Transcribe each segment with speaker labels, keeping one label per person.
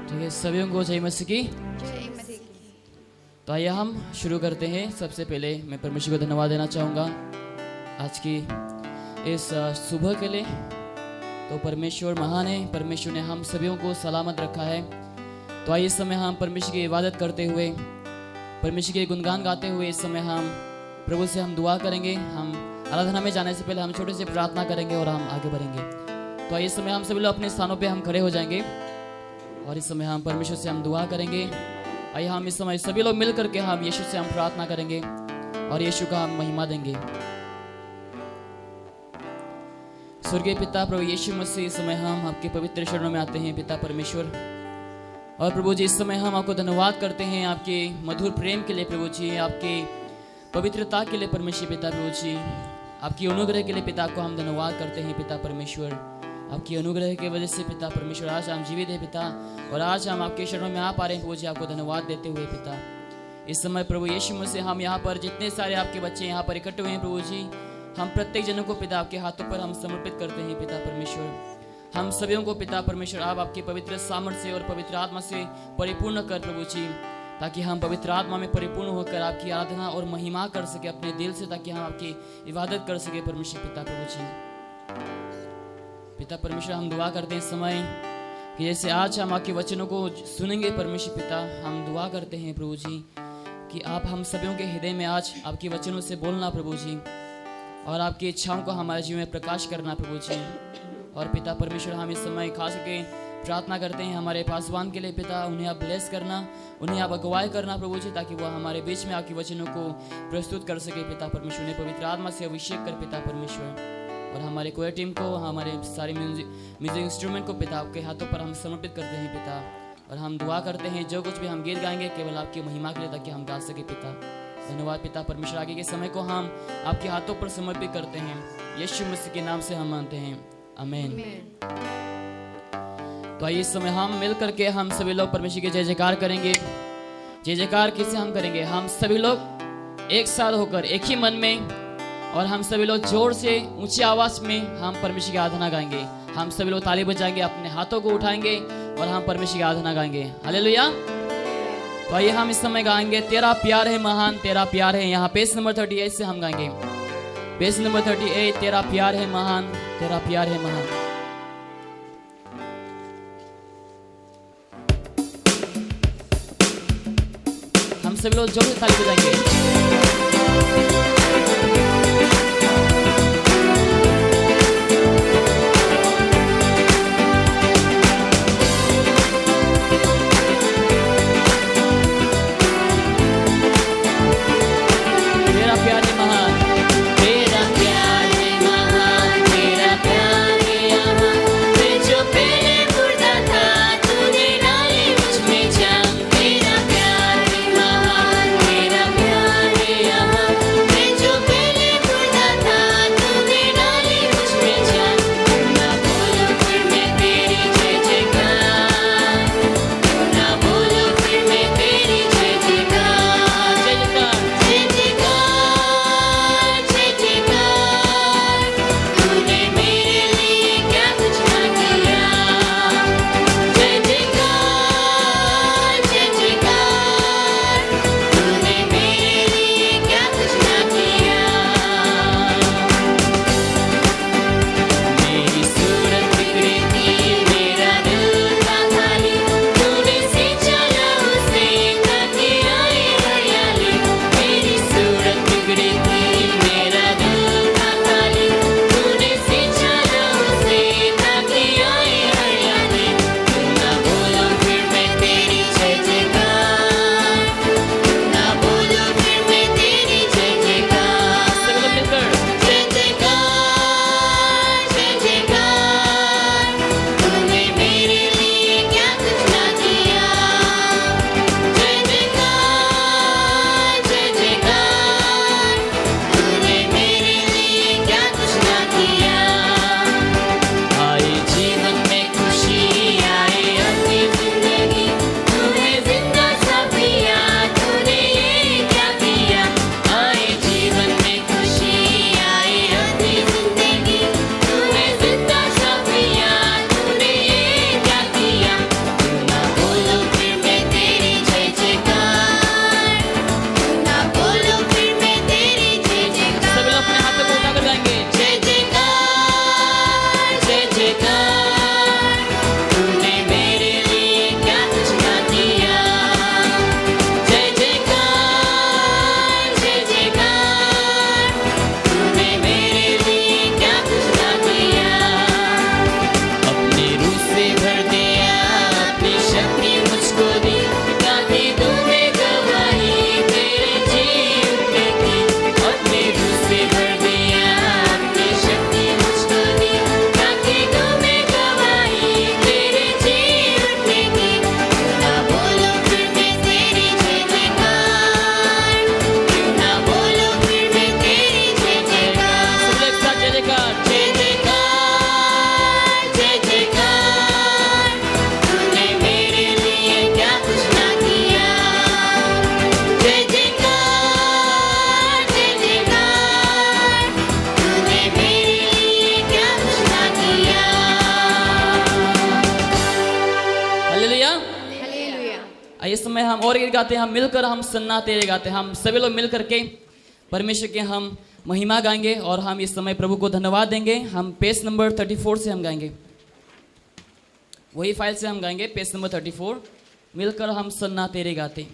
Speaker 1: ठीक है, सभी को जय मसीह की। तो आइए हम शुरू करते हैं। सबसे पहले मैं परमेश्वर को धन्यवाद देना चाहूँगा आज की इस सुबह के लिए। तो परमेश्वर महान है, परमेश्वर ने हम सभी को सलामत रखा है। तो आइए इस समय हम परमेश्वर की इबादत करते हुए, परमेश्वर के गुणगान गाते हुए इस समय हम प्रभु से हम दुआ करेंगे। हम आराधना में जाने से पहले हम छोटे से प्रार्थना करेंगे और हम आगे बढ़ेंगे। तो आइए इस समय हम सभी लोग अपने स्थानों पे हम खड़े हो जाएंगे और इस समय हम परमेश्वर से हम दुआ करेंगे। आइए हम इस समय सभी लोग मिल करके हम यीशु से हम प्रार्थना करेंगे और यीशु का हम महिमा देंगे। स्वर्गीय पिता प्रभु यीशु मसीह, इस समय हम आपके पवित्र चरणों में आते हैं पिता परमेश्वर। और प्रभु जी इस समय हम आपको धन्यवाद करते हैं आपके मधुर प्रेम के लिए प्रभु जी, आपके पवित्रता के लिए परमेश्वर पिता प्रभु जी, आपकी अनुग्रह के लिए पिता आपको हम धन्यवाद करते हैं पिता परमेश्वर। आपकी अनुग्रह की वजह से पिता परमेश्वर आज हम जीवित हैं पिता, और आज हम आपके शरणों में आ पा रहे हैं प्रभु जी, आपको धन्यवाद देते हुए पिता। इस समय प्रभु यीशु मसीह हम यहाँ पर जितने सारे आपके बच्चे यहाँ पर इकट्ठे हुए हैं प्रभु जी, हम प्रत्येक जनों को पिता आपके हाथों पर हम समर्पित करते हैं पिता परमेश्वर। हम सभी को पिता परमेश्वर आप आपके पवित्र सामर्थ्य से और पवित्र आत्मा से परिपूर्ण कर प्रभु जी, ताकि हम पवित्र आत्मा में परिपूर्ण होकर आपकी आराधना और महिमा कर सके अपने दिल से, ताकि हम आपकी इबादत कर सके परमेश्वर पिता प्रभु जी। पिता परमेश्वर हम दुआ करते हैं इस समय कि जैसे आज हम आपके वचनों को सुनेंगे परमेश्वर पिता, हम दुआ करते हैं प्रभु जी कि आप हम सभी के हृदय में आज आपके वचनों से बोलना प्रभु जी, और आपकी इच्छाओं को हमारे जीवन में प्रकाश करना प्रभु जी। और पिता परमेश्वर हम इस समय खास करके प्रार्थना करते हैं हमारे पासवान के लिए पिता, उन्हें आप ब्लेस करना, उन्हें आप अगुवाई करना प्रभु जी, ताकि वह हमारे बीच में आपके वचनों को प्रस्तुत कर सके पिता परमेश्वर। ने पवित्र आत्मा से अभिषेक कर पिता परमेश्वर, और हमारे कोयर टीम को, हमारे सारे म्यूजिक इंस्ट्रूमेंट को पिता आपके हाथों पर हम समर्पित करते हैं पिता। और हम दुआ करते हैं जो कुछ भी हम गीत गाएंगे केवल आपकी महिमा के लिए, ताकि हम गा सके पिता। धन्यवाद पिता परमेश्वर, आगे के समय को हम आपके हाथों पर समर्पित करते हैं, यीशु मसीह के नाम से हम मानते हैं, आमीन। तो आइए इस समय हम मिल करके हम सभी लोग परमेश्वर के जय जयकार करेंगे। जय जयकार किसे हम करेंगे? हम सभी लोग एक साथ होकर एक ही मन में, और हम सभी लोग जोर से ऊंची आवाज में हम परमेश्वर की आराधना गाएंगे। हम सभी लोग ताली बजाएंगे, अपने हाथों को उठाएंगे और हम परमेश्वर की आराधना गाएंगे। हालेलुया। तो आइए हम इस समय गाएंगे तेरा प्यार है महान, तेरा प्यार है। यहाँ पेज नंबर 38 से हम गाएंगे, पेज नंबर 38, तेरा प्यार है महान, तेरा प्यार है महान। हम सभी लोग जोर से ताली बजाएंगे।
Speaker 2: तेरा प्यार है महान, तेरा प्यार है यहाँ।
Speaker 1: इस समय हम और गीत गाते हैं, हम मिलकर हम सन्ना तेरे गाते हैं, हम सभी लोग मिल करके परमेश्वर के हम महिमा गाएंगे और हम इस समय प्रभु को धन्यवाद देंगे। हम पेज नंबर 34 से हम गाएंगे, वही फाइल से हम गाएंगे, पेज नंबर 34, मिलकर हम सन्ना तेरे गाते।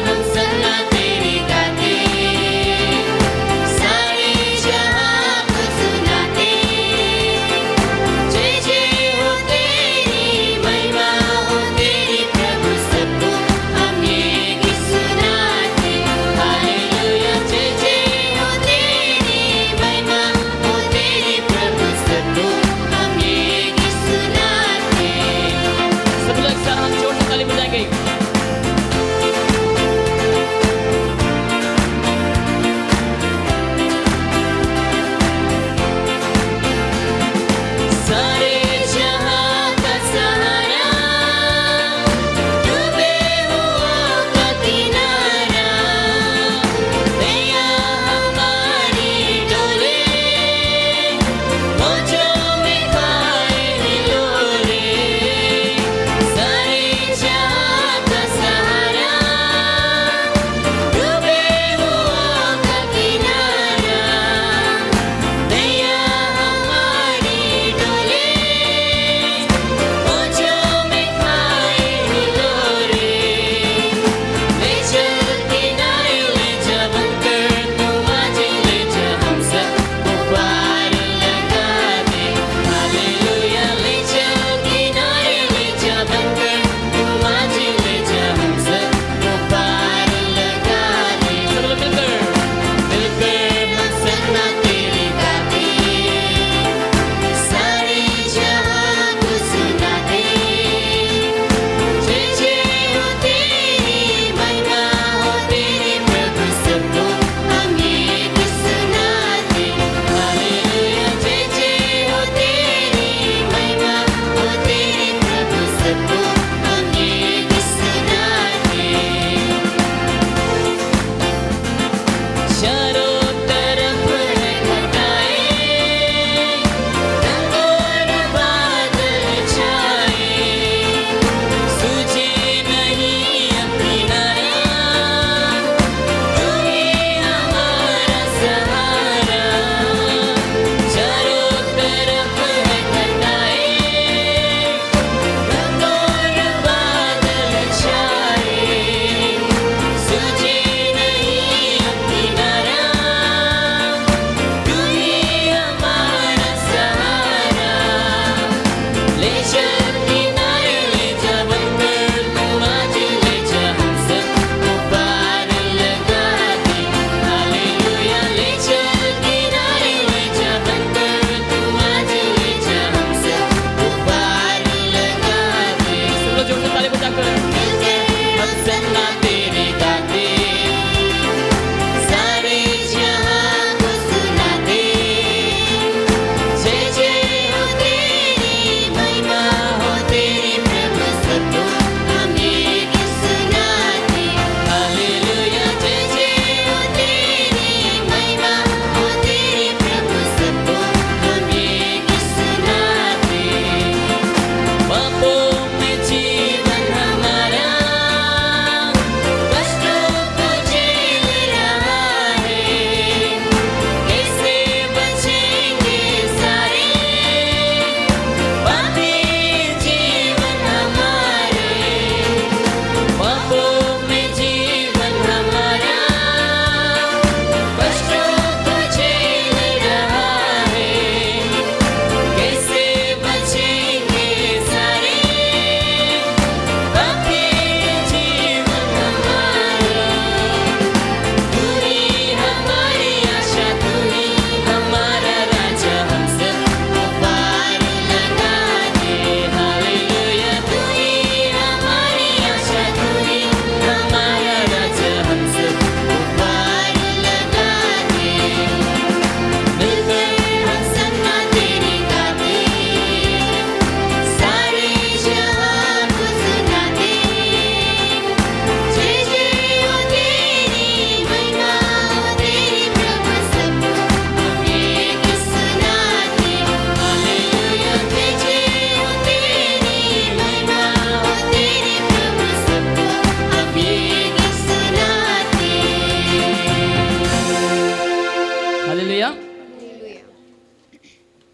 Speaker 2: हम सन्ना तेरे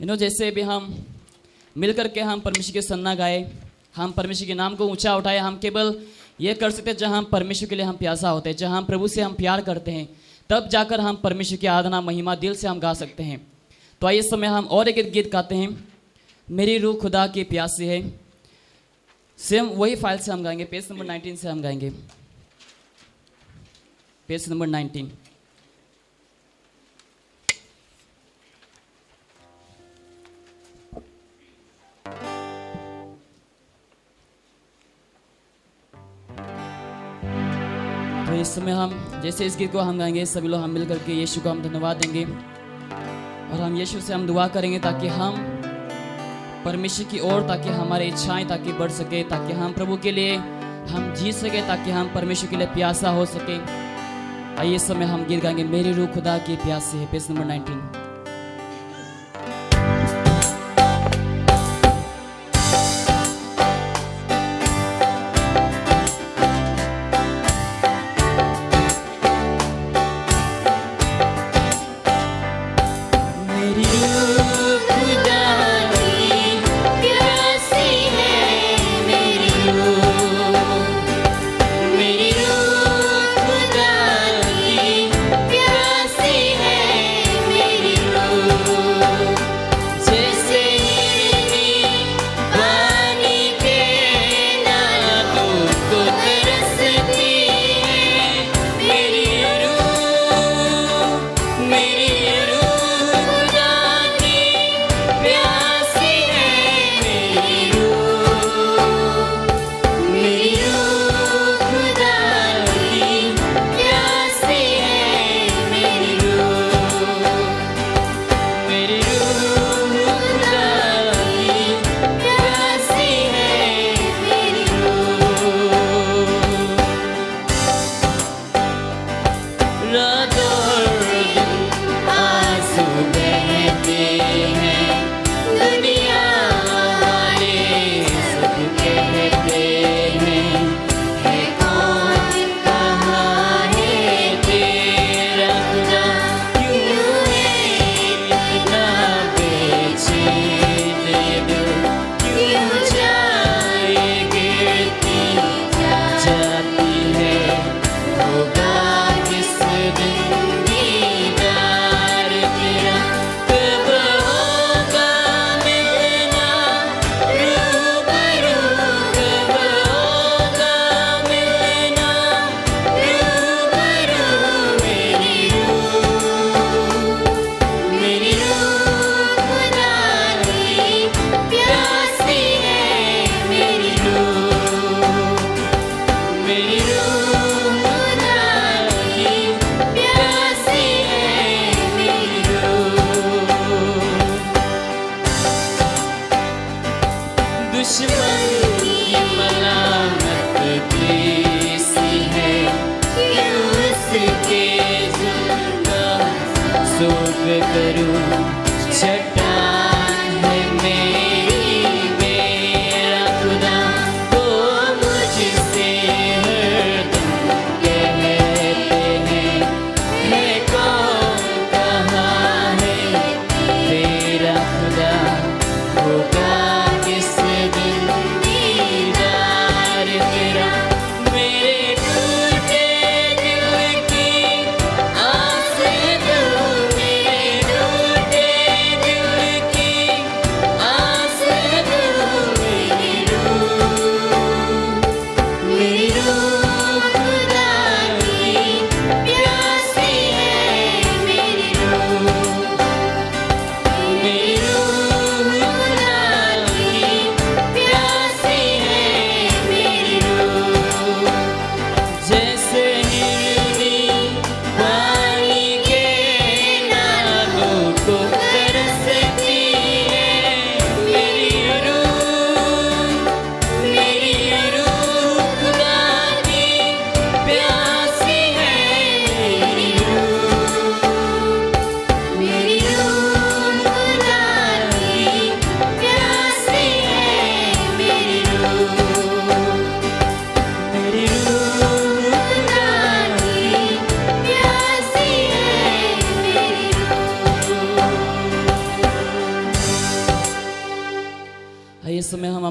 Speaker 1: जैसे भी हम मिल करके हम परमेश्वर की सन्ना गाए, हम परमेश्वर के नाम को ऊंचा उठाए, हम केवल ये कर सकते हैं जहाँ हम परमेश्वर के लिए हम प्यासा होते हैं, जहाँ हम प्रभु से हम प्यार करते हैं, तब जाकर हम परमेश्वर की आराधना महिमा दिल से हम गा सकते हैं। तो आइए इस समय हम और एक गीत गाते हैं, मेरी रूह खुदा की प्यासी है। सेम वही फाइल से हम गाएंगे, पेज नंबर 19 से हम गाएंगे, पेज नंबर 19। तो इस समय हम जैसे इस गीत को हम गाएंगे, सभी लोग हम मिल करके यीशु को हम धन्यवाद देंगे और हम यीशु से हम दुआ करेंगे ताकि हम परमेश्वर की ओर, ताकि हमारी इच्छाएं ताकि बढ़ सके, ताकि हम प्रभु के लिए हम जी सके, ताकि हम परमेश्वर के लिए प्यासा हो सके। आइए इस समय हम गीत गाएंगे, मेरी रूह खुदा की प्यासी है, पेज नंबर 19।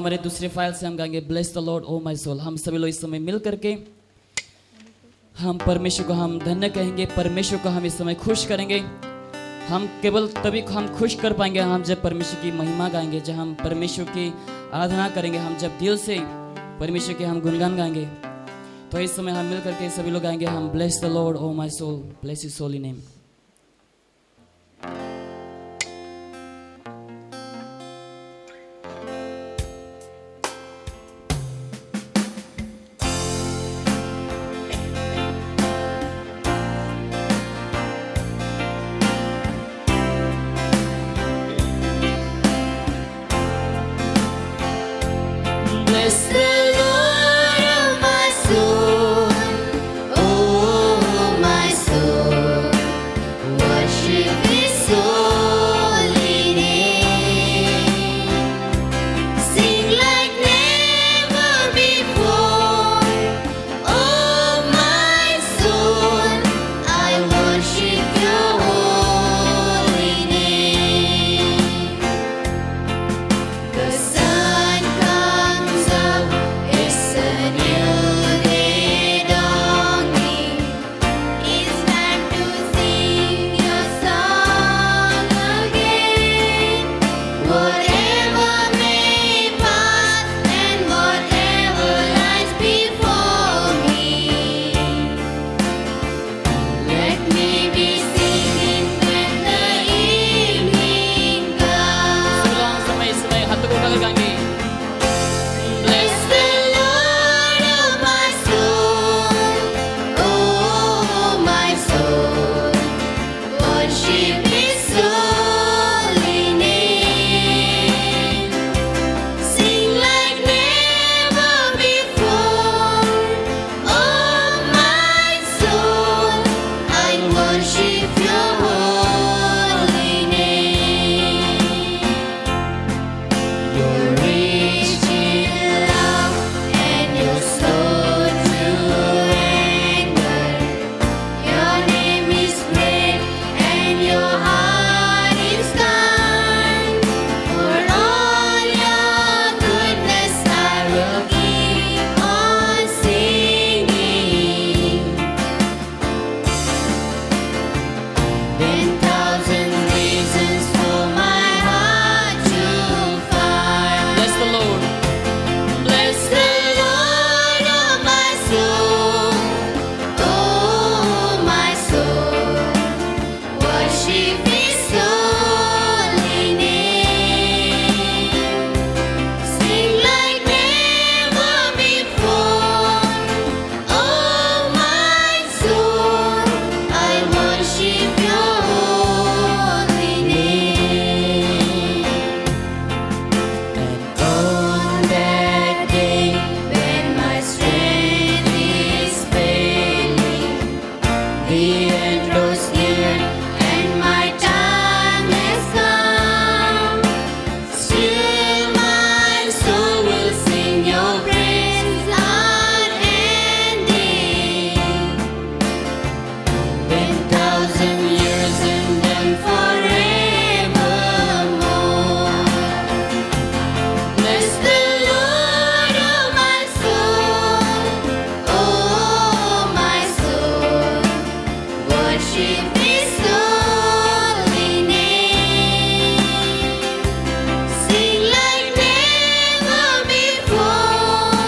Speaker 1: हमारे दूसरे फाइल से हम गाएंगे bless the Lord O my soul. हम सभी लोग इस समय मिल करके हम परमेश्वर को हम धन्य कहेंगे, परमेश्वर को हम इस समय खुश करेंगे। हम केवल तभी हम खुश कर पाएंगे हम जब परमेश्वर की महिमा गाएंगे, जब हम परमेश्वर की आराधना करेंगे, हम जब दिल से परमेश्वर के हम गुणगान गाएंगे। तो इस समय हम मिल करके सभी लोग गाएंगे हम bless the Lord O my soul, bless his holy name.
Speaker 2: Bless the Lord, oh my soul, oh my soul, worship His holy name. Sing like never before, oh my soul, I worship Your holy name. The sun comes up, it's a new day dawning. It's time to sing Your song again. Whatever may pass and whatever lies before me, let me be singing when the evening comes.
Speaker 1: समय इस समय हाथ को उठाकर गाएंगे
Speaker 2: Bless the Lord, oh my soul, oh my soul, worship His holy name. Sing like never before, oh my soul, I worship Your holy name. You're rich in love and You're slow to anger. Your name is great and Your heart is kind. For all Your goodness I will keep on singing. 10,000 reasons for my heart to find.
Speaker 1: Bless the Lord.
Speaker 2: Bless the Lord, oh my soul, oh my soul, worship His holy name. Sing like never before, oh my soul, I worship Your holy name. And on that day when my strength is failing, the end draws near and my time has come, still my soul will sing Your praise unending. 10,000 years and then forevermore. Bless the Lord, oh my soul, oh my soul, worship His holy name. Sing like never before,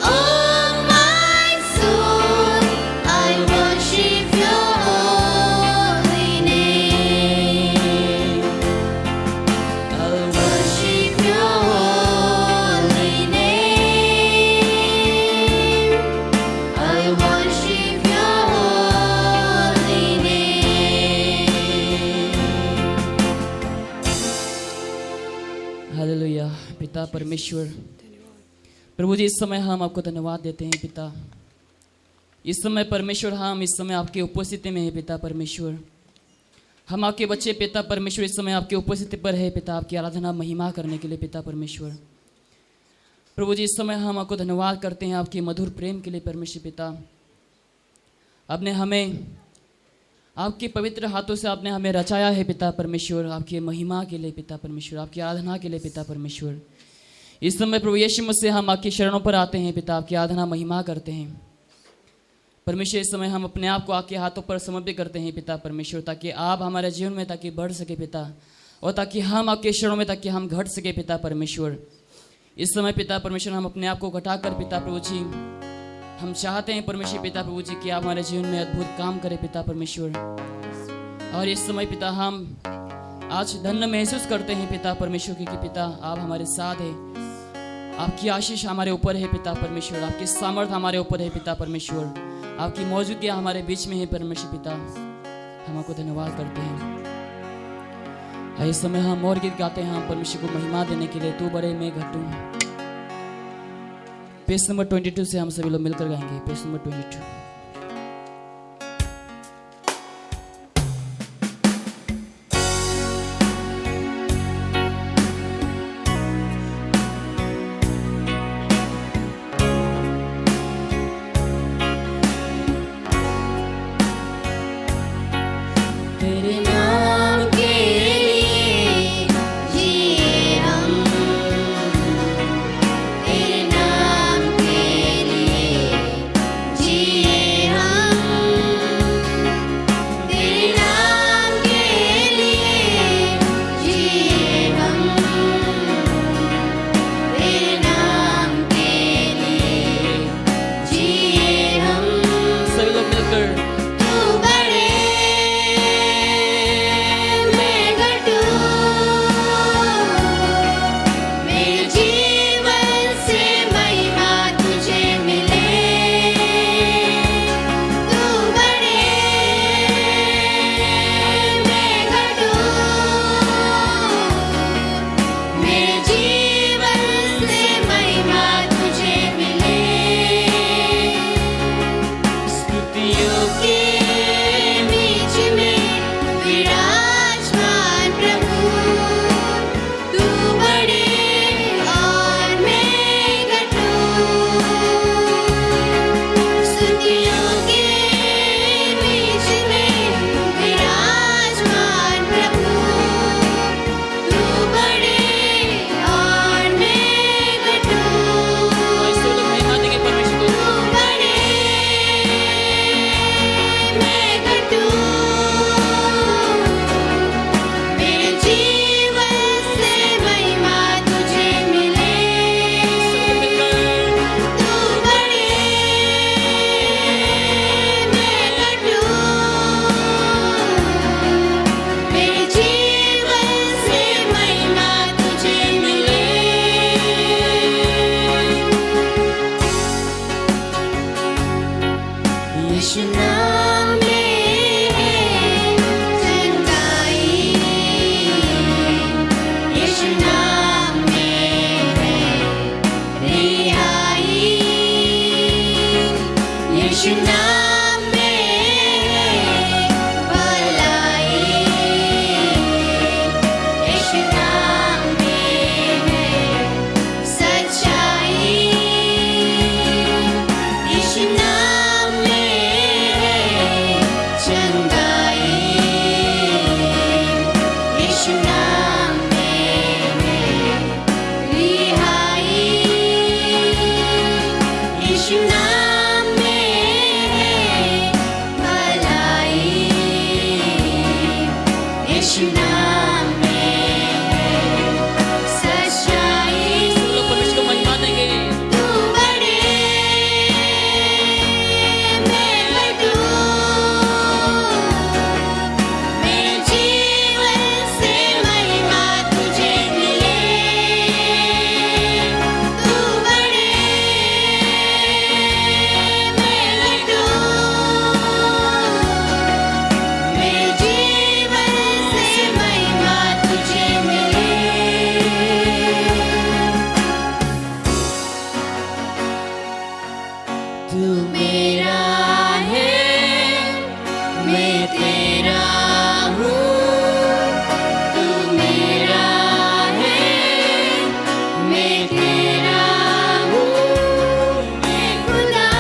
Speaker 2: oh my soul, I worship Your holy name. I'll worship Your holy name. I'll worship Your holy name.
Speaker 1: Hallelujah. पिता परमेश्वर, प्रभु जी इस समय हम आपको धन्यवाद देते हैं पिता। इस समय परमेश्वर हम इस समय आपकी उपस्थिति में है पिता परमेश्वर। हम आपके बच्चे पिता परमेश्वर इस समय आपकी उपस्थिति पर है पिता, आपकी आराधना महिमा करने के लिए पिता परमेश्वर। प्रभु जी इस समय हम आपको धन्यवाद करते हैं आपके मधुर प्रेम के लिए परमेश्वर पिता। आपने हमें आपके पवित्र हाथों से आपने हमें रचाया है पिता परमेश्वर, आपकी महिमा के लिए पिता परमेश्वर, आपकी आराधना के लिए पिता परमेश्वर। इस समय प्रभु यीशु मसीह हम आपकी शरणों पर आते हैं पिता, आपकी आराधना महिमा करते हैं परमेश्वर। इस समय हम अपने आप को आपके हाथों पर समर्पित करते हैं पिता परमेश्वर, ताकि आप हमारे जीवन में ताकि बढ़ सके पिता, और ताकि हम आपके शरणों में ताकि हम घट सके पिता परमेश्वर। इस समय पिता परमेश्वर हम अपने आप को घटाकर पिता प्रभु जी हम चाहते हैं परमेश्वर पिता प्रभु जी कि आप हमारे जीवन में अद्भुत काम करें पिता परमेश्वर। और इस समय पिता हम आज धन्य महसूस करते हैं पिता परमेश्वर क्योंकि पिता आप हमारे साथ हैं, आपकी आशीष हमारे ऊपर है पिता परमेश्वर, आपकी सामर्थ हमारे ऊपर है पिता परमेश्वर, आपकी मौजूदगी हमारे बीच में है परमेश्वर पिता। हम आपको धन्यवाद करते हैं। इस समय हम और गीत गाते हैं हम परमेश्वर को महिमा देने के लिए, तू बड़े मैं घटूं। पेज नंबर 22 से हम सभी लोग मिलकर गाएंगे, पेज नंबर 22।
Speaker 2: तेरे नाम के लिए जिए हम, तेरे नाम के लिए जिए हम, तेरे नाम के लिए जिए हम, तेरे नाम के लिए जिए हम।
Speaker 1: सभी लोग मिलकर
Speaker 2: तू बड़े मैं घटूं, मेरे जीवन से महिमा तुझे मिले। तू बड़े मैं घटूं, मेरे जीवन से महिमा तुझे मिले। स्तुतियों के बीच में विराजमान प्रभु, तू बड़े और मैं घटूं। स्तुतियों के बीच में विराजमान प्रभु, तू बड़े और मैं घटूं।
Speaker 1: सभी लोग महिमा देंगे परमेश्वर को।
Speaker 2: तू बड़े मैं घटूं, मेरे जीवन से महिमा तुझे मिले। तू बड़े मैं घटूं, मेरे जीवन से महिमा तुझे मिले। यीशु नाम में है चंगाई, यीशु नाम में है रिहाई, यीशु नाम में है भलाई, यीशु नाम में है सच्चाई, यीशु नाम में है चंगाई, यीशु नाम में है रिहाई, यीशु नाम में है भलाई, यीशु नाम में है सच्चाई।
Speaker 1: सब लोग परमेश्वर को महिमा देंगे।
Speaker 2: तू बड़े मैं घटूं, मेरे जीवन से महिमा तुझे मिले। तू बड़े मैं घटूं, मेरे जीवन से महिमा तुझे मिले। तू मेरा है मैं तेरा हूँ, तू मेरा है मैं तेरा हूँ। मैं खुदा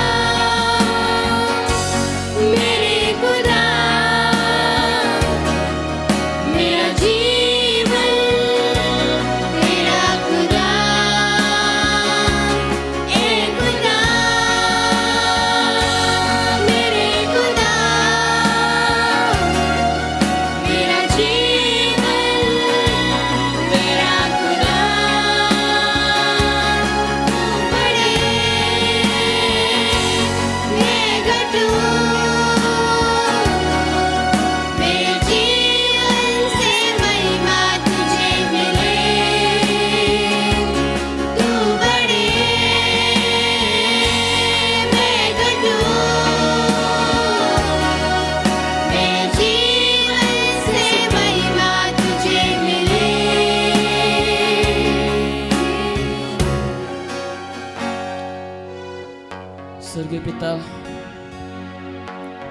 Speaker 2: मेरे खुदा, मेरा जीवन तेरा खुदा।
Speaker 1: पिता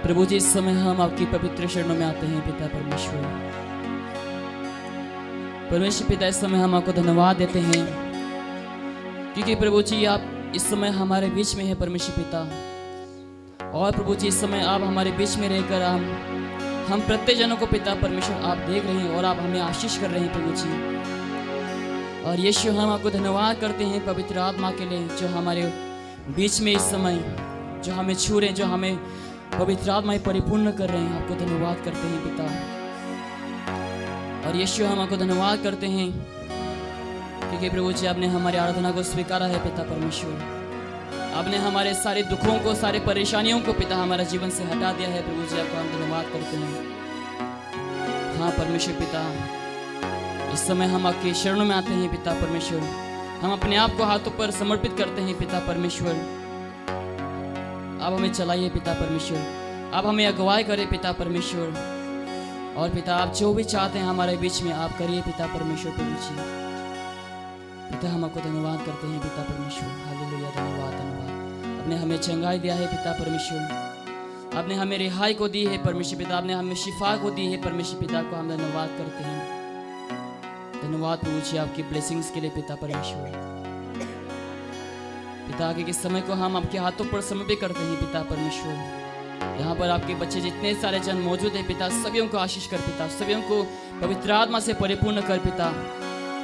Speaker 1: प्रभु जी, इस समय हम आपकी पवित्र शरणों में आते हैं पिता परमेश्वर। परमेश्वर पिता, इस समय हम आपको धन्यवाद देते हैं क्योंकि प्रभु जी आप इस समय हमारे बीच में है परमेश्वर पिता। और प्रभु जी, इस समय आप हमारे बीच में रहकर हम प्रत्येक जनों को पिता परमेश्वर आप देख रहे हैं और आप हमें आशीष कर रहे हैं प्रभु जी। और यीशु, हम आपको धन्यवाद करते हैं पवित्र आत्मा के लिए जो हमारे बीच में इस समय जो हमें छू रहे हैं, जो हमें पवित्र आत्मा परिपूर्ण कर रहे हैं। आपको धन्यवाद करते हैं पिता। और यीशु, हम आपको धन्यवाद करते हैं क्योंकि प्रभु जी आपने हमारी आराधना को स्वीकारा है पिता परमेश्वर। आपने हमारे सारे दुखों को, सारे परेशानियों को पिता हमारा जीवन से हटा दिया है प्रभु जी। आपको हम धन्यवाद करते हैं। हाँ परमेश्वर पिता, इस समय हम आपके शरणों में आते हैं पिता परमेश्वर। हम अपने आप को हाथों पर समर्पित करते हैं पिता परमेश्वर। आप हमें चलाइए पिता परमेश्वर, आप हमें अगुवाई करें पिता परमेश्वर। और पिता आप जो भी चाहते हैं हमारे बीच में आप करिए पिता परमेश्वर प्रभु जी। पिता हम आपको धन्यवाद करते हैं पिता परमेश्वर। हालेलुया, धन्यवाद धन्यवाद। आपने हमें चंगाई दिया है पिता परमेश्वर। आपने हमें रिहाई को दी है परमेश्वर पिता। आपने हमें शिफा को दी है परमेश्वर पिता। को हम धन्यवाद करते हैं। धन्यवाद प्रभु जी आपकी ब्लेसिंग्स के लिए पिता परमेश्वर। पिता आगे के समय को हम आपके हाथों पर समर्पित करते हैं पिता परमेश्वर। यहाँ पर आपके बच्चे जितने सारे जन मौजूद हैं पिता, सभी को आशीष कर पिता, सभी को पवित्र आत्मा से परिपूर्ण कर पिता।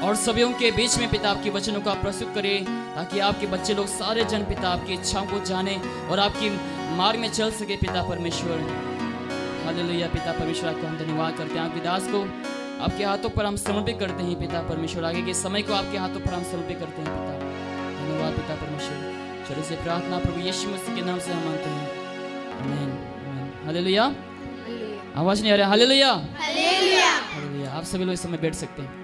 Speaker 1: और सभी के बीच में पिता आपके वचनों का प्रस्तुत करे ताकि आपके बच्चे लोग सारे जन पिता आपकी इच्छाओं को जाने और आपकी मार्ग में चल सके पिता परमेश्वर। हालेलुया पिता परमेश्वर, आपको हम धन्यवाद करते हैं। आपके दास को आपके हाथों पर हम समर्पित करते हैं पिता परमेश्वर। आगे के समय को आपके हाथों पर हम समर्पित करते हैं पिता। धन्यवाद पिता परमेश्वर। चलिए से प्रार्थना प्रभु यीशु मसीह के नाम से हम मांगते हैं, आमीन आमीन। हालेलुया। आवाज नहीं आ रहा? Hallelujah
Speaker 2: hallelujah.
Speaker 1: हालेलुया। आप सभी लोग इस समय बैठ सकते हैं।